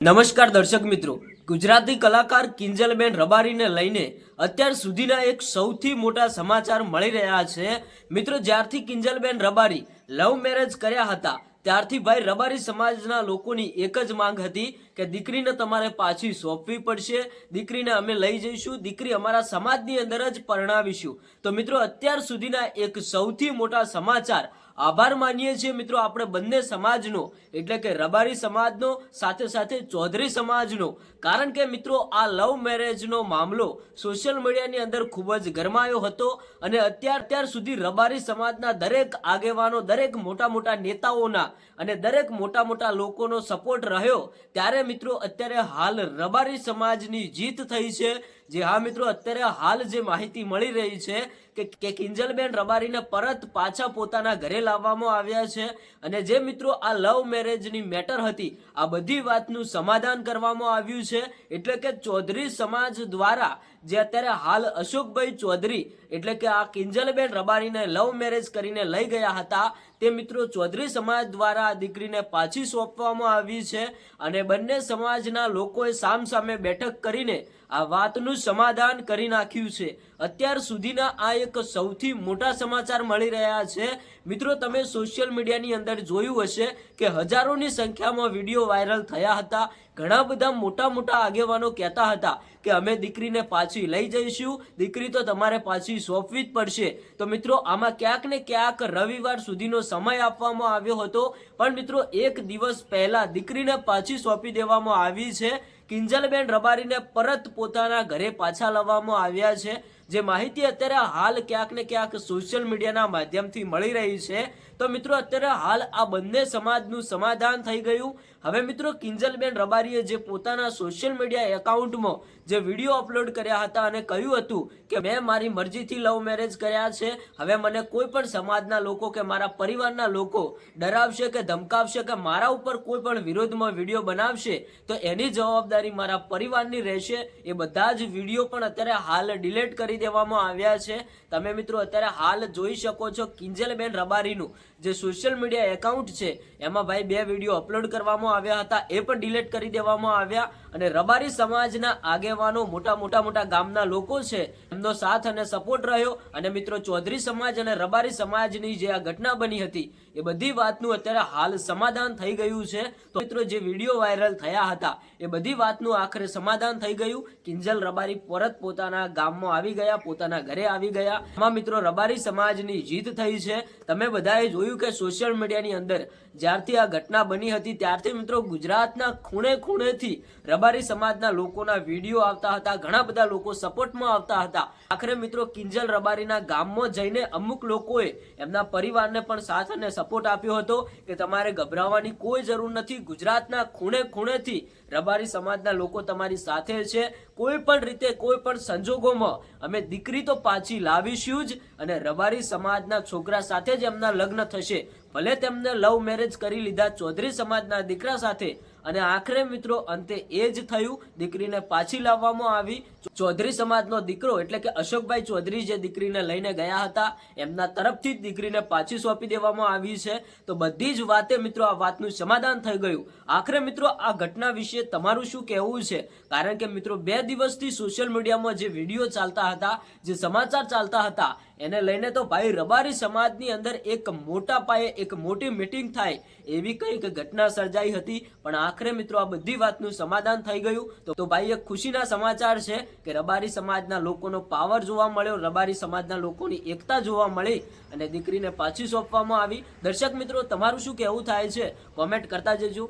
નમસ્કાર દર્શક મિત્રો, ગુજરાતી કલાકાર કિંજલબેન રબારીને લઈને અત્યાર સુધીના એક સૌથી મોટા સમાચાર મળી રહ્યા છે। મિત્રો, જ્યારથી કિંજલબેન રબારી લવ મેરેજ કર્યા હતા ત્યારથી ભાઈ રબારી સમાજના લોકોની એક જ માંગ હતી કે દીકરીને તમારે પાછી સોંપવી પડશે, દીકરીને અમે લઈ જઈશું, દીકરી અમારા સમાજની અંદર જ પરણાવીશું। તો મિત્રો, અત્યાર સુધીના એક સૌથી મોટા સમાચાર આભાર માનીએ છીએ મિત્રો આપણે બંને સમાજનો, એટલે કે રબારી સમાજનો સાથે સાથે ચૌધરી સમાજનો, કારણ કે મિત્રો આ લવ મેરેજનો મામલો સોશિયલ મીડિયાની અંદર ખૂબ જ ગરમાયો હતો અને અત્યાર સુધી રબારી સમાજના દરેક આગેવાનો, દરેક મોટા નેતાઓના અને દરેક મોટા લોકોનો સપોર્ટ રહ્યો। ત્યારે મિત્રો અત્યારે હાલ રબારી સમાજની જીત થઈ છે। જે હા મિત્રો, અત્યારે હાલ જે માહિતી મળી રહી છે કે કિંજલબેન રબારીને પરત પાછા પોતાના ઘરે લાવવામાં આવ્યા છે અને જે મિત્રો આ લવ મેરેજની મેટર હતી આ બધી વાતનું સમાધાન કરવામાં આવ્યું છે। એટલે કે ચૌધરી સમાજ દ્વારા જે અત્યારે હાલ અશોકભાઈ ચૌધરી એટલે કે આ કિંજલબેન રબારીને લવ મેરેજ કરીને લઈ ગયા હતા તે મિત્રો ચૌધરી સમાજ દ્વારા આ દીકરીને પાછી સોંપવામાં આવી છે અને બંને સમાજના લોકોએ સામસામે બેઠક કરીને આ વાતનું સમાધાન કરી નાખ્યું છે। અત્યાર સુધીના આ એક સૌથી મોટા સમાચાર મળી રહ્યા છે। મિત્રો, તમે સોશિયલ મીડિયાની અંદર જોયું હશે કે હજારોની સંખ્યામાં વિડીયો વાયરલ થયા હતા। ઘણા બધા મોટા આગેવાનો કહેતા હતા કે અમે દીકરીને પાછી લઈ જઈશું, દીકરી તો તમારે પાછી સોંપવી જ પડશે। તો મિત્રો, આમાં ક્યાંક ને ક્યાંક રવિવાર સુધીનો સમય આપવામાં આવ્યો હતો, પણ મિત્રો એક દિવસ પહેલા દીકરીને પાછી સોંપી દેવામાં આવી છે। કિંજલબેન રબારીને પરત પોતાના ઘરે પાછા લાવવામાં આવ્યા છે। જે માહિતી અત્યારે હાલ ક્યાંક ને ક્યાંક સોશિયલ મીડિયાના માધ્યમથી મળી રહી છે। તો મિત્રો અત્યારે હાલ આ બંને સમાજનું સમાધાન થઈ ગયું। હવે મિત્રો કિંજલબેન રબારીએ જે પોતાના સોશિયલ મીડિયા એકાઉન્ટમાં જે વિડીયો અપલોડ કર્યા હતા અને કહ્યું હતું કે મેં મારી મરજીથી લવ મેરેજ કર્યા છે, હવે મને કોઈ પણ સમાજના લોકો કે મારા પરિવારના લોકો ડરાવશે કે ધમકાવશે કે મારા ઉપર કોઈ પણ વિરોધમાં વિડીયો બનાવશે તો એની જવાબદારી મારા પરિવારની રહેશે। એ બધા જ વિડીયો પણ અત્યારે હાલ ડિલીટ કરી દેવામાં આવ્યા છે। તમે મિત્રો અત્યારે હાલ જોઈ શકો છો કિંજલબેન રબારીનું જે સોશિયલ મીડિયા એકાઉન્ટ છે એમાં ભાઈ 2 વિડીયો અપલોડ કરવામાં આવ્યા હતા, એ પણ ડિલીટ કરી દેવામાં આવ્યા અને રબારી સમાજના આગેવાનો, મોટા ગામના લોકો છે એમનો સાથ અને સપોર્ટ રહ્યો અને મિત્રો ચૌધરી સમાજ અને રબારી સમાજની જે આ ઘટના બની હતી એ બધી વાતનું અત્યારે હાલ સમાધાન થઈ ગયું છે। તો મિત્રો જે વિડીયો વાયરલ થયા હતા એ બધી વાતનું આખરે સમાધાન થઈ ગયું। કિંજલ રબારી પરત પોતાના ગામમાં આવી ગયા, પોતાના ઘરે આવી ગયા। એમાં મિત્રો રબારી સમાજની જીત થઈ છે। તમે બધાએ જોયું કે સોશિયલ મીડિયાની અંદર જ્યારથી આ ઘટના બની હતી ત્યારથી મિત્રો ગુજરાતના ખૂણેથી રબારી સમાજના લોકોના વિડીયો આવતા હતા, ઘણા બધા લોકો સપોર્ટમાં આવતા હતા। આખરે મિત્રો કિંજલ રબારીના ગામમાં જઈને અમુક લોકોએ એમના પરિવારને પણ સાથ અને સપોર્ટ આપ્યો હતો કે તમારે ગભરાવાની કોઈ જરૂર નથી, ગુજરાતના ખૂણેથી રબારી સમાજના લોકો તમારી સાથે છે। કોઈ પણ રીતે, કોઈ પણ સંજોગોમાં અમે દીકરી તો પાછી લાવીશું જ અને રબારી સમાજના છોકરા સાથે જ એમના લગ્ન થશે, ભલે તેમને લવ મેરેજ કરી લીધા ચૌધરી સમાજના દીકરા સાથે। અને આખરે મિત્રો અંતે એ જ થયું, દીકરીને પાછી લાવવામાં આવી। ચૌધરી સમાજનો દીકરો એટલે કે અશોકભાઈ ચૌધરી જે દીકરીને લઈને ગયા હતા એમના તરફથી જ દીકરીને પાછી સોંપી દેવામાં આવી છે। તો બધી જ વાતે મિત્રો આ વાતનું સમાધાન થઈ ગયું। આખરે મિત્રો આ ઘટના વિશે તમારું શું કહેવું છે? કારણ કે મિત્રો 2 દિવસથી સોશિયલ મીડિયામાં જે વિડીયો ચાલતા હતા, જે સમાચાર ચાલતા હતા એને લઈને તો ભાઈ રબારી સમાજની અંદર એક મોટા પાયે એક મોટી મીટિંગ થાય એવી કંઈક ઘટના સર્જાઈ હતી, પણ આખરે મિત્રો આ બધી વાતનું સમાધાન થઈ ગયું। તો ભાઈ એક ખુશીના સમાચાર છે કે રબારી સમાજના લોકોનો પાવર જોવા મળ્યો, રબારી સમાજના લોકોની એકતા જોવા મળી અને દીકરીને પાછી સોંપવામાં આવી। દર્શક મિત્રો તમારું શું કહેવું થાય છે કોમેન્ટ કરતા જજો।